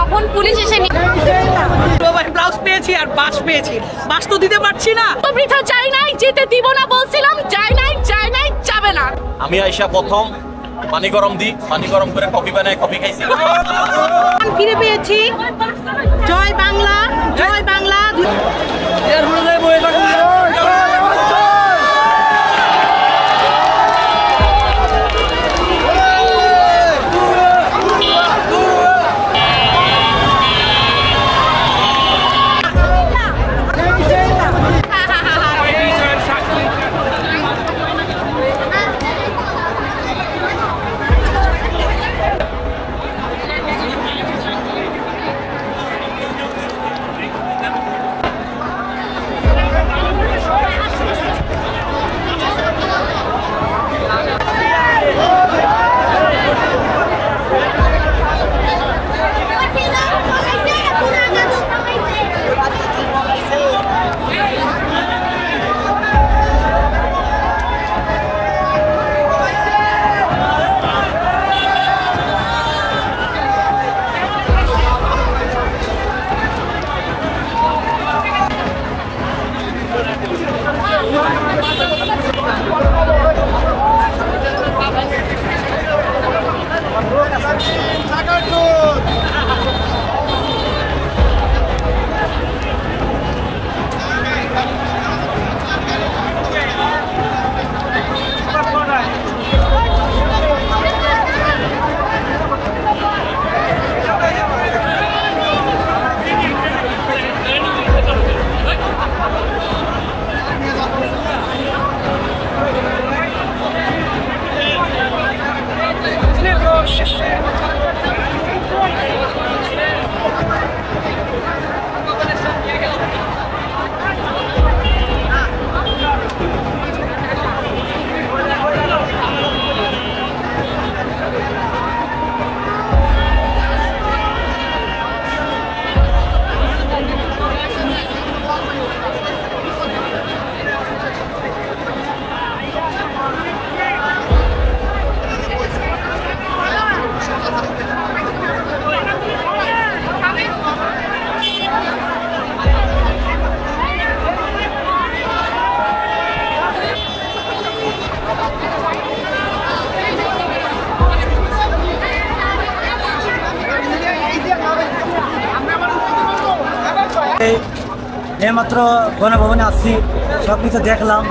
তখন পুলিশ এসে ব্লাউজ পেয়েছি আর বাস পেয়েছি, বাস তো দিতে পারছি না। তো বৃথা চাই নাই, যেতে দিব না বলছিলাম, যায় নাই যাবে না। আমি আইসা প্রথম পানি গরম দিই, পানি গরম করে কফি বানাই, কফি খাইছি। ফিরে পেয়েছি। জয় বাংলা, জয় বাংলা। এইমাত্র গণভবনে আসছি, সব কিছু দেখলাম,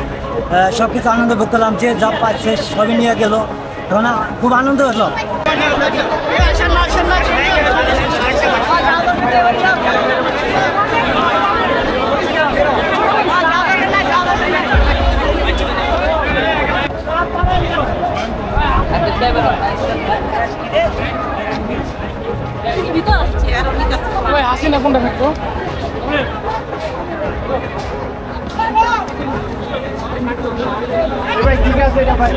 সব কিছু আনন্দ ভোগ করলাম, যে যা পাচ্ছে সবই নিয়ে গেল, তখন খুব আনন্দ হলো। হাসিনা কোনটা থাকতো? ঠিক আছে, এটা ভাই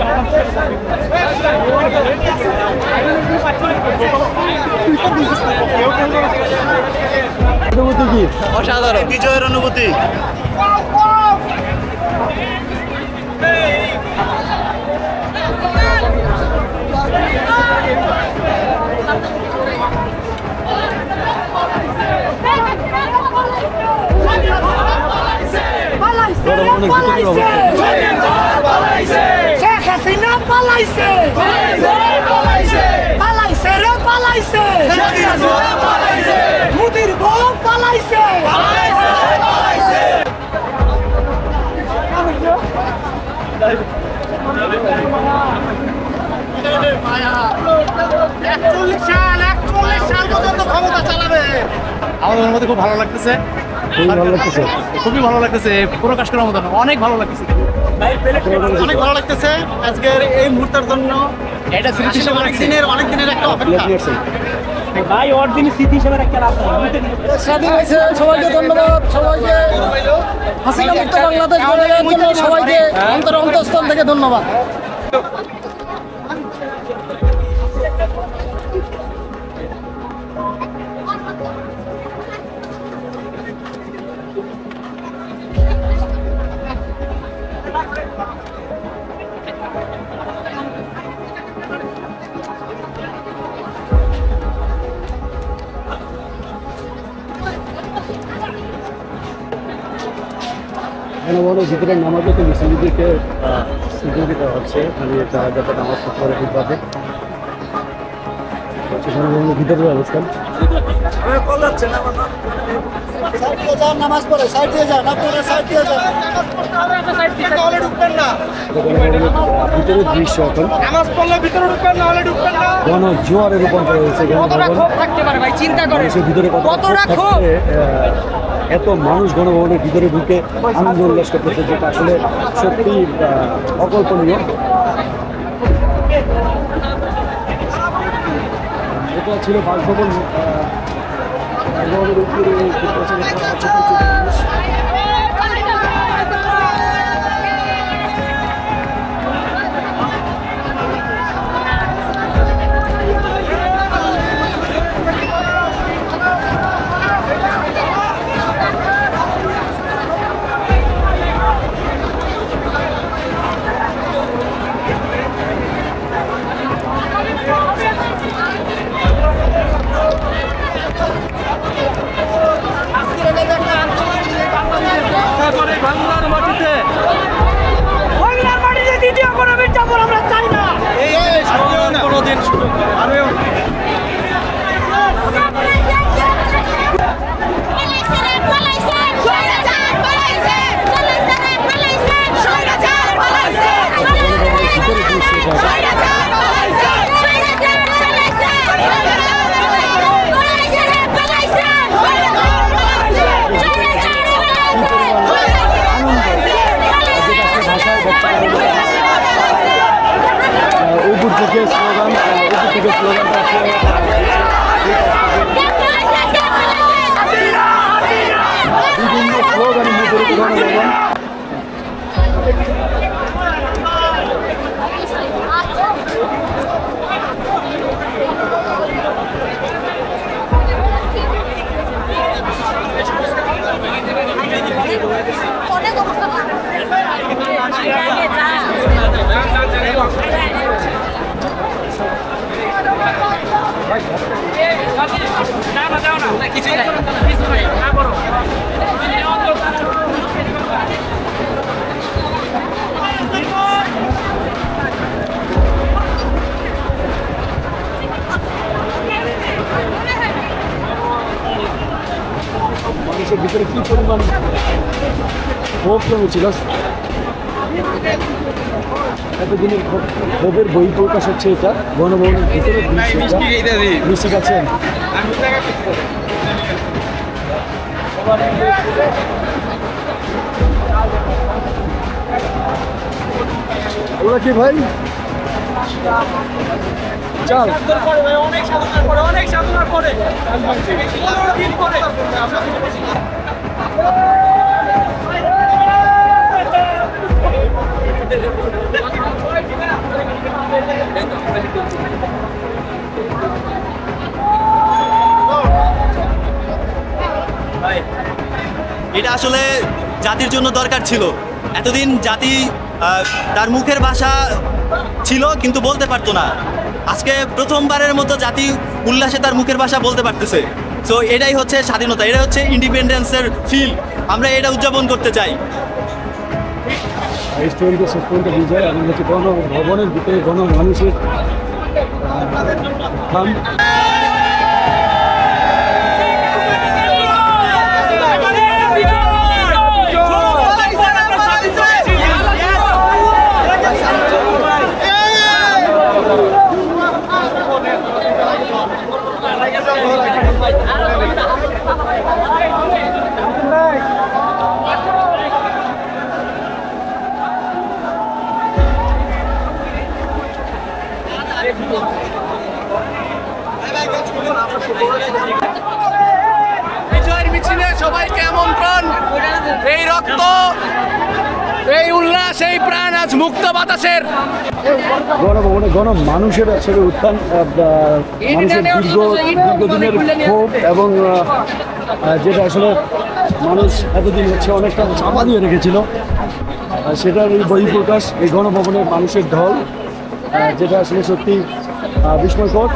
অনুভূতি কি? অসাধারণ বিজয়ের অনুভূতি। শেখ হাসিনা পালাইছে, পালাইছে রে পালাইছে, মোদির বউ পালাইছে। আমাদের মধ্যে খুব ভালো লাগতেছে, খুবই ভালো লাগতেছে, প্রকাশ করার মতো অনেক ভালো লাগতেছে, অনেক ভালো লাগতেছে আজকের এই মুহূর্তের জন্য। এটা অনেক দিনের একটা অপেক্ষা ভাই, ওর দিনই স্মৃতি হিসেবে একটা স্বাধীন হয়েছে। সবাইকে ধন্যবাদ, সবাইকে হাসিনা মুক্ত বাংলাদেশ গড়ে দেওয়ার জন্য সবাইকে অন্তঃস্থল থেকে ধন্যবাদ। গণভবনের ভিতরে নামাজে তো মুসলিমদেরকে সহযোগিতা হচ্ছে মানে যাতে নামাজ পড়তে পারে ঠিকভাবে। গণভবনের ভিতরের অবস্থান। নামাজ পড়ে সাইড দিয়ে যান, আপনারা সাইড দিয়ে যান। ভিতরের দৃশ্য এখন নামাজ পড়লে ভিতরে ঢুকবেন না হলে ঢুকবেন না। গণজোয়ারে রূপান্তর হয়েছে। থাকতে পারে ভাই, চিন্তা করেন ভিতরে কতটা ক্ষোভ। এত মানুষ গণভবনের ভিতরে ঢুকে আনন্দ উল্লাস করতেছে, যেটা আসলে সত্যি অকল্পনীয়। এটা ছিল বাসভবন। বাসভবনের উপরে বাংলার মাটিতে দ্বিতীয় কোনো বিজ্ঞাপন আমরা চাই না। কোনোদিন উপর থেকে স্লোগানটা বিভিন্ন স্লোগানের মধ্যে গণভবন। মানুষের ভিতরে কি পরিমাণ ক্ষোভ জমেছিল, এতদিনের ক্ষোভের বই প্রকাশ হচ্ছে এটা গণভবনের ভিতরে। মিষ্টি খাচ্ছেন? ওরা কি ভাই চাল অনেক সাধনার পরে, অনেক সাধনার পরে 15 দিন পরে এটা আসলে জাতির জন্য দরকার ছিল। এতদিন জাতি তার মুখের ভাষা ছিল কিন্তু বলতে পারতো না। আজকে প্রথমবারের মতো জাতি উল্লাসে তার মুখের ভাষা বলতে পারতেছে। সো এটাই হচ্ছে স্বাধীনতা, এটা হচ্ছে ইন্ডিপেন্ডেন্সের ফিল। আমরা এটা উদযাপন করতে চাই। স্টোরিটা শেষ পর্যন্ত বিজয় এবং হচ্ছে গণভবনের ভিতরে গণমানুষের বিজয়ের মিছিলে সবাইকে আমন্ত্রণ। এই রক্ত, এই উল্লাস, এই প্রাণ আজ মুক্ত বাতাসের। গণভবনে গণমানুষের আসলে উত্থান, মানুষের দীর্ঘদিনের ক্ষোভ এবং যেটা আসলে মানুষ এতদিন হচ্ছে অনেকটা চাপা দিয়ে রেখেছিল, সেটার এই বহিঃপ্রকাশ এই গণভবনের মানুষের ঢল, যেটা আসলে সত্যি বিস্ময়কর।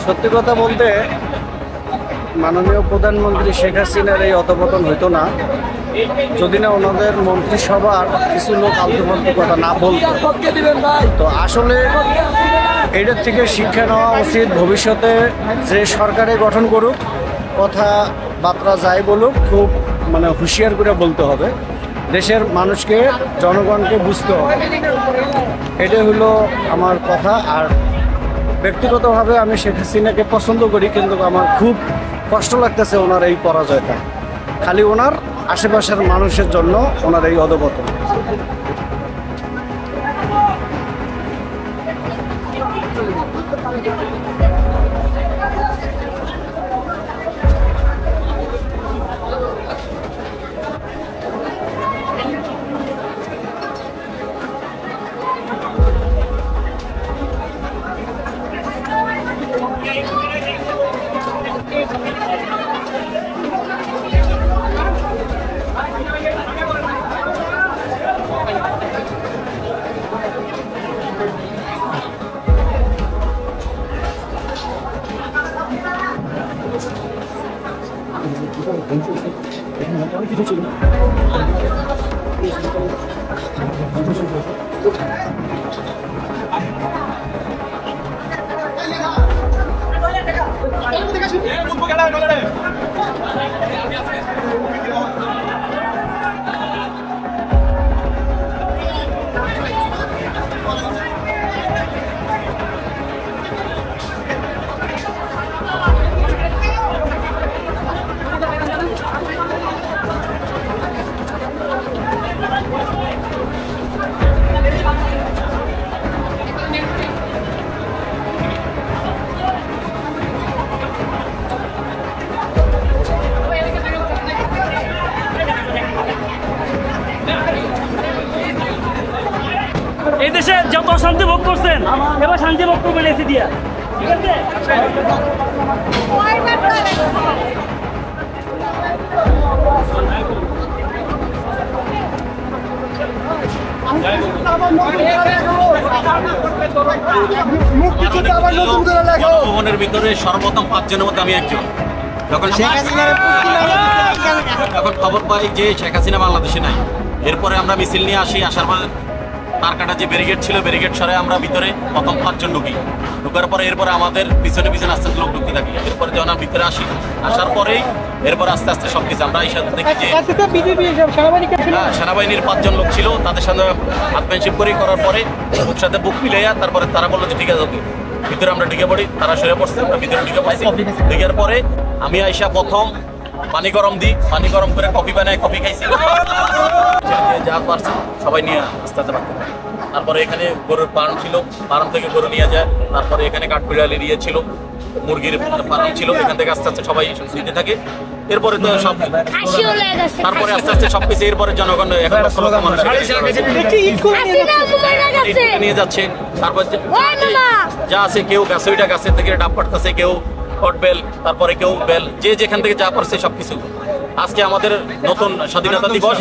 সত্যি কথা বলতে মাননীয় প্রধানমন্ত্রী শেখ হাসিনার এই অধঃপতন হইতো না যদি না ওনাদের মন্ত্রিসভার কিছু লোক আলতু-ফালতু কথা না বলতো। তো আসলে এটার থেকে শিক্ষা নেওয়া উচিত, ভবিষ্যতে যে সরকারে গঠন করুক কথাবার্তা যাই বলুক খুব হুঁশিয়ার করে বলতে হবে, দেশের মানুষকে জনগণকে বুঝতে হবে। এটাই হলো আমার কথা। আর ব্যক্তিগতভাবে আমি শেখ হাসিনাকে পছন্দ করি, কিন্তু আমার খুব কষ্ট লাগতেছে ওনার এই পরাজয়টা, খালি ওনার আশেপাশের মানুষের জন্য ওনার এই অধঃপতন। এই দেশে যত অশান্তি ভোগ করছেন এবার শান্তি ভোগ করবেন এসে দিয়া, ঠিক আছে? গণভবনের ভিতরে সর্বপ্রথম 5 জনের মধ্যে আমি একজন। যখন খবর পাই যে শেখ হাসিনা বাংলাদেশে নাই, এরপরে আমরা মিছিল নিয়ে আসি। আসার পর তার কাটা যে ব্যারিকেড ছিল, ব্যারিকেড সরে আমরা ভিতরে প্রথম 5 জন ঢুকি। ঢুকার পরে এরপরে আমাদের পিছনে পিছনে আস্তে আস্তে লোক ঢুকতে থাকি। এরপরে যখন আমরা ভিতরে আসি, আসার পরেই এরপর আস্তে আস্তে সবকিছু আমরা এই সাথে দেখি যে সেনাবাহিনীর 5 জন লোক ছিল, তাদের সাথে হাতম্যানশিপ করার পরে বুক সাথে বুক মিলাইয়া তারপরে তারা বললো যে ঠিক আছে ভিতরে আমরা ঢুকে পড়ি। তারা সরে পড়ছে, আমরা ভিতরে ঢুকে পড়ছি। ঢুকার পরে আমি আইসা প্রথম পানি গরম দিই, পানি গরম করে কফি বানাই, কফি খাইছি। যা পারছে সবাই নিয়ে আস্তে আস্তে রাখতে পারে। তারপরে এখানে গরুর ফার্ম ছিল, ফার্ম থেকে গরু নিয়ে যায়। তারপরে এখানে কাঠবিড়ালির ইয়ে ছিল, মুরগির ফার্ম ছিল, এখান থেকে আস্তে আস্তে সবাই দিতে থাকে। এরপরে তো সব তারপরে আস্তে আস্তে সবকিছু এরপরে জনগণ এখন নিয়ে যাচ্ছে। তারপর যা আছে কেউ গাছে ওইটা গাছের থেকে ডাব পাড়তেছে, কেউ বেল, তারপরে কেউ বেল, যে যেখান থেকে যা পারছে সবকিছু। আজকে আমাদের নতুন স্বাধীনতা দিবস।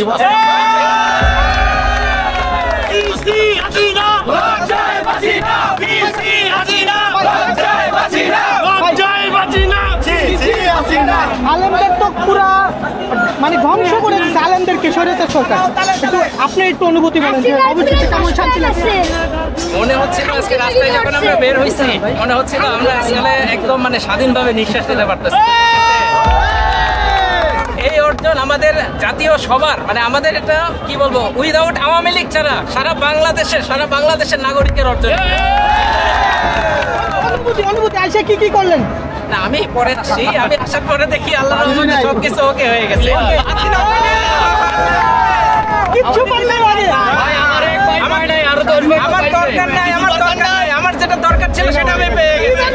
আলেমদের তো পুরা ধ্বংস করে দিচ্ছে আলেমদেরকে স্বৈরাচার সরকার। আপনি একটু অনুভূতি বলেন যে অবশ্যই কেমন শান্তি লাগছে? মনে হচ্ছিল আজকে রাস্তায় যখন আমরা বের হয়েছি, মনে হচ্ছিল আমরা আসলে একদম স্বাধীনভাবে নিঃশ্বাস নিতে পারতেছি। এই অর্জন আমাদের জাতীয় সবার আমাদের এটা কি বলবো, উইদাউট আওয়ামী লীগ ছাড়া সারা বাংলাদেশের নাগরিকের অর্জন। অনুভূতি আইসা কি করলেন? না আমি পরে আসছি, আমি আসার পরে দেখি আল্লাহর রহমতে সবকিছু ওকে হয়ে গেছে। কিচ্ছু পারলেন আমার দরকার নাই, আমার যেটা দরকার ছিল সেটা আমি পেয়ে গেছি।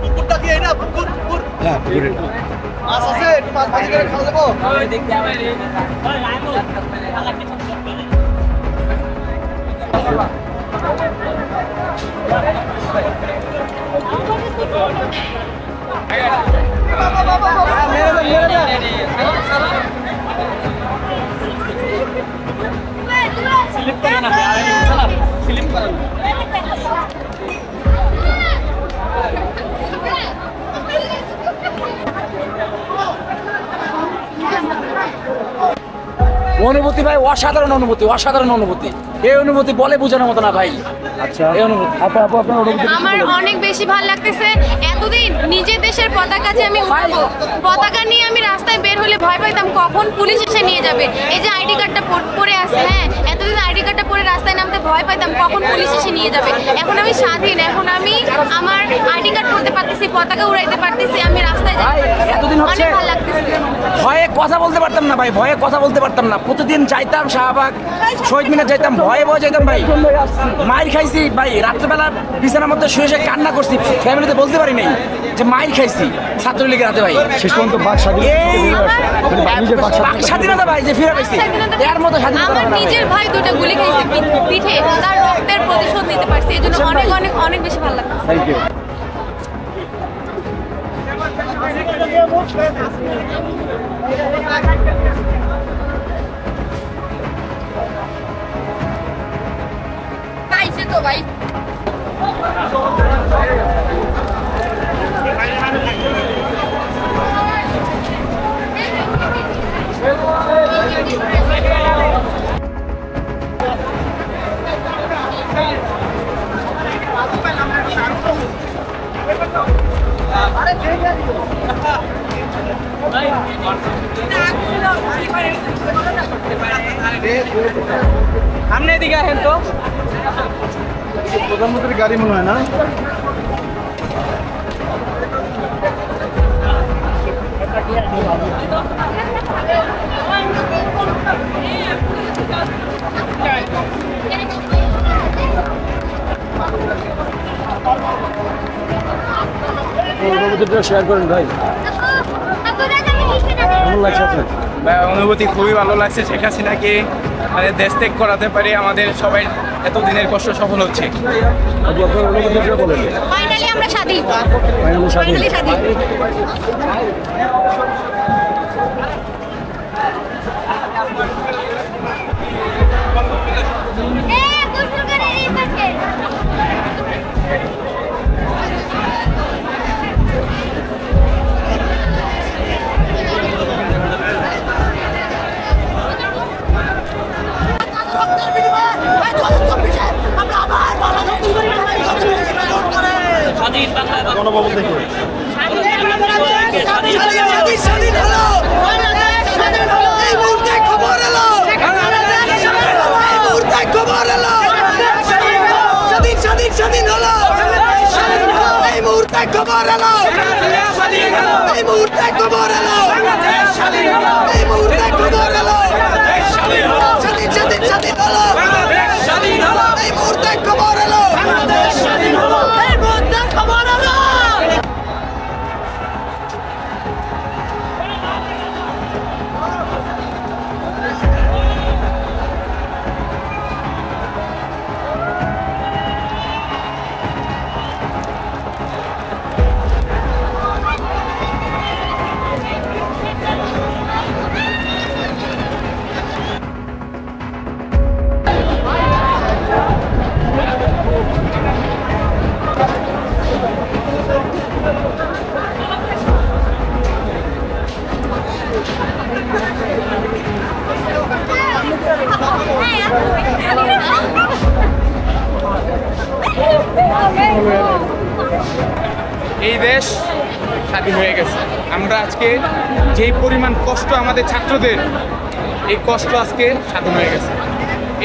পুকুরটা দিয়ে না, পুকুর মাছ আছে। অনুভূতি ভাই অসাধারণ অনুভূতি, অসাধারণ অনুভূতি। এই অনুভূতি বলে বোঝানোর মতো না ভাই। আচ্ছা, এই অনুভূতি আপনার অনুভূতি? আমার অনেক বেশি ভালো লাগতেছে। এতদিন নিজের দেশের পতাকা যে আমি উঠাবো, পতাকা নিয়ে আমি রাস্তায় বের হলে ভয় পাইতাম কখন পুলিশ এসে নিয়ে যাবে। এই যে আইডি কার্ডটা পরে আছে, হ্যাঁ, এতদিন আইডি কার্ডটা পরে রাস্তায় নামতে ভয় পাইতাম কখন পুলিশ এসে নিয়ে যাবে। এখন আমি স্বাধীন, এখন আমি আমার আইডি কার্ড করতে পারতেছি, পতাকা উড়াইতে পারতেছি, আমি রাস্তায় যাই। এতদিন হচ্ছে অনেক ভালো লাগতেছে। ভয়ে কথা বলতে পারতাম না ভাই, ভয়ে কথা বলতে পারতাম না। প্রতিদিন যাইতাম শাহবাগ, শহীদ মিনার যাইতাম, ভয়ে ভয়ে যাইতাম ভাই। মাইর খাইছি ভাই, রাত্রেবেলা বিছানার মধ্যে শুয়ে শুয়ে কান্না করছি, ফ্যামিলিতে বলতে পারি নাই যে মাইর খাইছি ছাত্রলীগের হাতে ভাই। শেষ পর্যন্ত বাক স্বাধীনতা ভাই যে ফিরে পাইছি, এর মতো স্বাধীনতা আমার নিজের ভাই দুটো গুলি খাইছে পিঠে, তার রক্তের প্রতিশোধ নিতে পারছি। এই জন্য অনেক অনেক অনেক বেশি ভালো লাগছে। Thank you. পাইছে তো ভাই। সামনে এদিকে আসেন তো। প্রধানমন্ত্রীর গাড়ি মনে হয় না? শেয়ার করেন ভাই, কেমন লাগছে আপনার? অনুভূতি খুবই ভালো লাগছে। শেখ হাসিনাকে মানে দেশ ত্যাগ করাতে পারে আমাদের সবাই এতদিনের কষ্ট সফল হচ্ছে। ফাইনালি আমরা স্বাধীন, ফাইনালি স্বাধীন। গণভবন থেকে স্বাধীন হলো, এই মুহূর্তে খবর এলো, এই মুহূর্তে খবর এলো, এই মুহূর্তে খবর এলো, স্বাধীন স্বাধীন স্বাধীন হলো, এই মুহূর্তে খবর এলো, এই মুহূর্তে খবর এলো। এই দেশ স্বাধীন হয়ে গেছে। আমরা আজকে যেই পরিমাণ কষ্ট আমাদের ছাত্রদের, এই কষ্ট আজকে স্বাধীন হয়ে গেছে।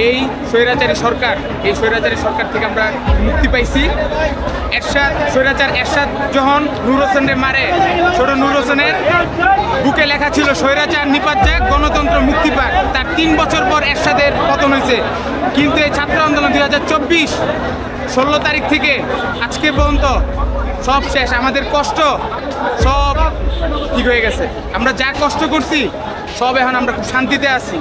এই স্বৈরাচারী সরকার, এই স্বৈরাচারী সরকার থেকে আমরা মুক্তি পাইছি। এরশাদ, স্বৈরাচার এরশাদ যখন নূর হোসেনকে মারে, ছোট নূর হোসেনের বুকে লেখা ছিল স্বৈরাচার নিপাত যাক, গণতন্ত্র মুক্তি পাক। তার 3 বছর পর এরশাদের পতন হয়েছে। কিন্তু এই ছাত্র আন্দোলন 2024 16 তারিখ থেকে আজকে পর্যন্ত সব শেষ। আমাদের কষ্ট সব কি হয়ে গেছে। আমরা যা কষ্ট করছি সব এখন আমরা খুব শান্তিতে আছি।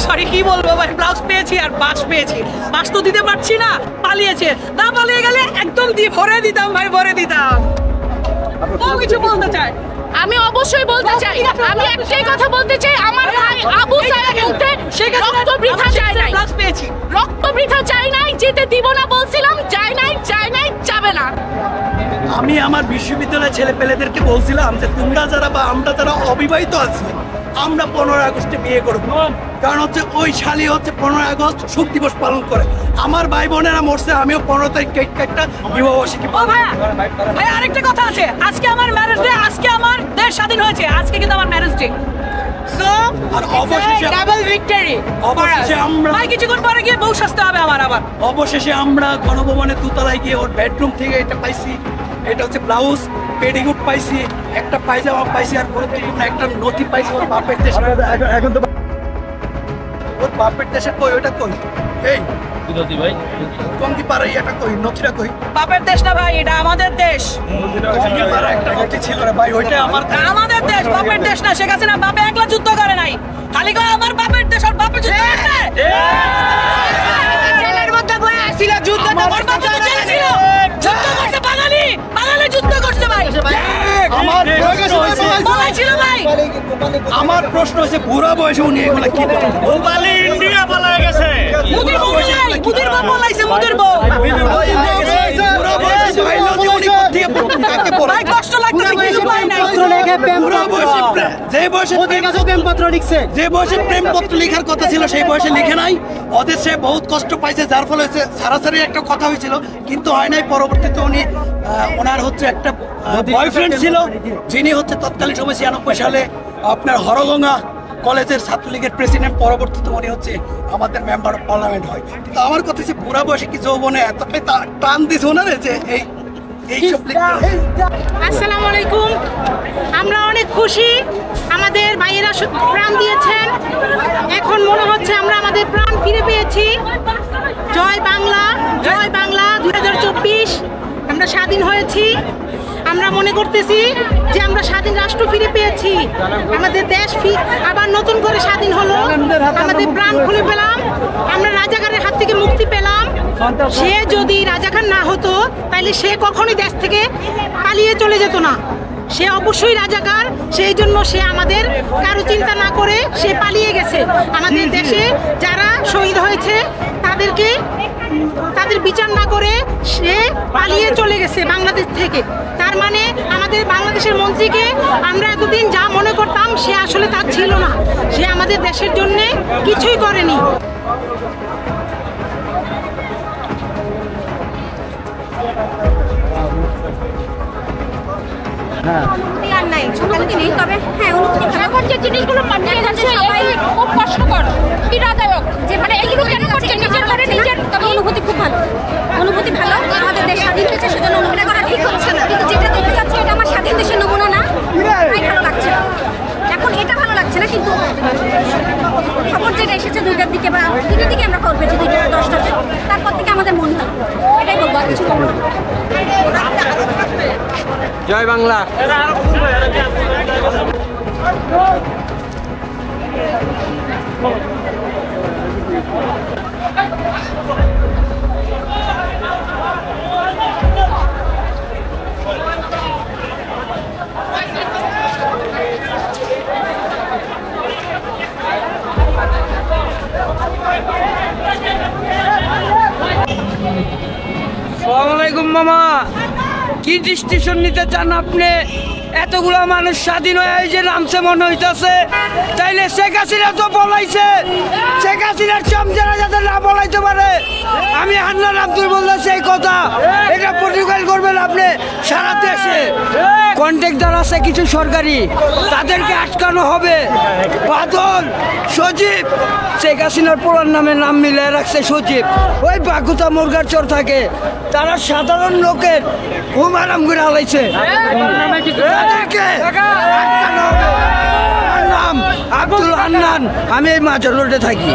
সরি কি বলবো ভাই, ব্লাউজ পেয়েছি আর বাস পেয়েছি, বাস তো দিতে পারছি না, পালিয়েছে, না পালিয়ে গেলে একদম দিয়ে ভরে দিতাম ভাই, ভরে দিতাম। ও কিছু বলতে চায়? আমি অবশ্যই বলতে চাই, আমি একটাই কথা বলতে চাই, আমার ভাই আবু সাইদ বলতে রক্ত বৃথা চাই নাই, রক্ত বৃথা চাই নাই, যেতে দিব না বলছিলাম, চাই নাই, যাবে না। আমি আমার বিশ্ববিদ্যালয়ের ছেলে পেলেদেরকে বলছিলাম যে তোমরা যারা বা আমরা যারা অবিবাহিত আছি আমরা 15 আগস্টে বিয়ে করব, কারণ হচ্ছে ওই শালি হচ্ছে 15 আগস্ট শোক দিবস পালন করে। আমার ভাই বোনেরা মরছে, আমিও 15 তারিখ একটা বিবাহবার্ষিকী। ভাই আরেকটা কথা আছে, আজকে আমার ম্যারেজ ডে, আজকে আমার দেশ স্বাধীন হয়েছে, আজকে কিন্তু আমার ম্যারেজ ডে। আর অবশেষে ডাবল ভিক্টরি। অবশেষে আমরা ভাই কিছুক্ষণ পরে গিয়ে বউ সাজতে হবে আমার আবার। অবশেষে আমরা গণভবনের দোতলায় গিয়ে ওর বেডরুম থেকে এটা পাইছি, এটা হচ্ছে ব্লাউজ, পেডিকুট পাইছি, একটা পায়জামা পাইছি, আর গুরুত্বপূর্ণ একটা নথি পাইছি ওর বাপের দেশে। এখন তো ওর বাপের দেশে কই, ওটা কই? এই নথি ভাই কঙ্কি পাড়া এটা কই, নথিটা কই? বাপের দেশ না ভাই, এটা আমাদের দেশ। কঙ্কি পাড়া একটা নথি ছিল রে ভাই, ওইটা আমাদের দেশ, বাপের দেশ না। শেখ হাসিনা বাপে একলা যুদ্ধ করে নাই, খালি কয় আমার বাপের দেশ, আর বাপে যুদ্ধ করছে। জেলের মধ্যে বয়ে আসছিল, যুদ্ধ তো ওর বাপ তো জেলে ছিল, যুদ্ধ করছে বাঙালি, বাঙালি যুদ্ধ করছে ভাই। আমার প্রশ্ন হইছে বলাই ছিল ভাই, আমার প্রশ্ন হইছে বুড়া বয়সে উনি এগুলা কি বলেন? গোপালী ইন্ডিয়া পালায় গেছে, মুদির বউ নাই, মুদির বউ বলাইছে, মুদির বউ। বুড়া বয়সে বায়োলজি উনি কোথা কাকে পড়ে? ভাই কষ্ট লাগতেছে, কিছু পাই নাই। বুড়া বয়সে যে বয়সে প্রেমপত্র লিখছে, যে বয়সে প্রেমপত্র লেখার কথা ছিল সেই বয়সে লিখে নাই। ওদের সে বহুত কষ্ট পাইছে, যার ফলে হচ্ছে সারাসারি একটা কথা হয়েছিল, কিন্তু হয় নাই। পরবর্তীতে উনি ওনার হচ্ছে একটা বয়ফ্রেন্ড ছিল, যিনি হচ্ছে তৎকালীন সময় 96 সালে আপনার হরগঙ্গা কলেজের ছাত্রলীগের প্রেসিডেন্ট। পরবর্তীতে উনি হচ্ছে আমাদের মেম্বার অফ পার্লামেন্ট হয়। কিন্তু আমার কথা হচ্ছে বুড়া বয়সে কি যৌবনে এতটাই টান দিছে ওনারে যে এইসব লিখতে। আসসালামু আলাইকুম, আমরা অনেক খুশি, আমাদের ভাইয়েরা প্রাণ দিয়েছেন, এখন মনে হচ্ছে আমরা আমাদের প্রাণ ফিরে পেয়েছি। জয় বাংলা, জয় বাংলা। 2024 আমরা স্বাধীন হয়েছি, আমরা মনে করতেছি যে আমরা স্বাধীন রাষ্ট্র ফিরে পেয়েছি, আমাদের দেশ আবার নতুন করে স্বাধীন হলো, আমাদের প্রাণ খুলে পেলাম, আমরা রাজাকারের হাত থেকে মুক্তি পেলাম। সে যদি রাজাকার না হতো তাহলে সে কখনোই দেশ থেকে পালিয়ে চলে যেত না, সে অবশ্যই রাজাকার। সেই জন্য সে আমাদের কারো চিন্তা না করে সে পালিয়ে গেছে। আমাদের দেশে যারা শহীদ হয়েছে তাদের বিচার না করে সে পালিয়ে চলে গেছে বাংলাদেশ থেকে। তার মানে আমাদের বাংলাদেশের মন্ত্রীকে আমরা এতদিন যা মনে করতাম সে আসলে তা ছিল না, সে আমাদের দেশের জন্যে কিছুই করেনি। অনুভূতি আর নাই, অনুভূতি নেই, তবে হ্যাঁ অনুভূতি। এখন যে জিনিসগুলো পাঠিয়ে যাচ্ছে সবাই খুব কষ্টকর, পীড়াদায়ক, যে মানে এগুলো কেন করছে নিজের করে নিজের। তবে অনুভূতি খুব ভালো, অনুভূতি ভালো, আমাদের দেশ স্বাধীন হয়েছে, সেজন্য অনুভূতি করা ঠিক হচ্ছে না। কিন্তু যেটা দেখতে যাচ্ছে এটা আমার স্বাধীন দেশের নমুনা না, তাই ভালো লাগছে না। এখন এটা ভালো লাগছে না, কিন্তু খবর যেটা এসেছে 2টার দিকে বা 3টার দিকে আমরা খবর পেয়েছি, 2টা 10টাতে, তারপর থেকে আমাদের মন ভালো, এটাই বলবো, আর কিছু বলবো না। জয় বাংলা। আসসালামু আলাইকুম মামা, কি ডিসিশন নিতে চান আপনি? এতগুলো মানুষ স্বাধীন হয়ে এই যে নামছে মনে হইতেছে, তাইলে শেখ হাসিনা তো বলাইছে, শেখ হাসিনার চমচারা যাতে না বলাইতে পারে। আমি হান্নান আব্দুল বলতেছি এই কথা, এটা প্রতিকার করবেন আপনি সারা দেশে। কন্ট্রাক্টর আছে কিছু সরকারি, তাদেরকে আটকানো হবে। বাদল সজীব শেখ হাসিনার পুরান নামে নাম মিলিয়ে রাখছে সজীব, ওই বাগুতা মুরগার চোর থাকে, তারা সাধারণ লোকের ঘুম আরাম করে হালাইছে। তাদেরকে আটকানো হবে। আমার নাম আব্দুল হান্নান, আমি এই মাজার রোডে থাকি।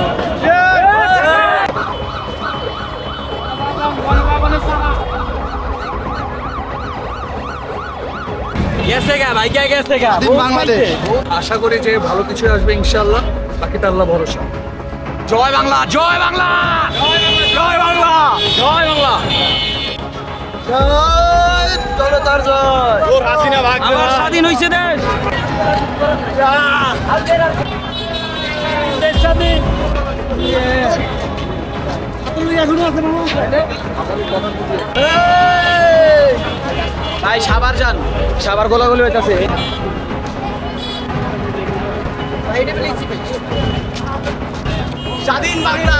বাংলাদেশ আশা করি যে ভালো কিছু আসবে ইনশাআল্লাহ, বাকিটা আল্লাহ ভরসা। জয় বাংলা, জয় বাংলা, জয় বাংলা, জয় বাংলা, জয় জনতার জয়। ওর হাসিনা ভাগ আমার স্বাধীন হয়েছে দেশ, দেশ স্বাধীন। ভাই সাবার যান, সাবার গোলাগুলি হইতাছে। স্বাধীন বাংলা।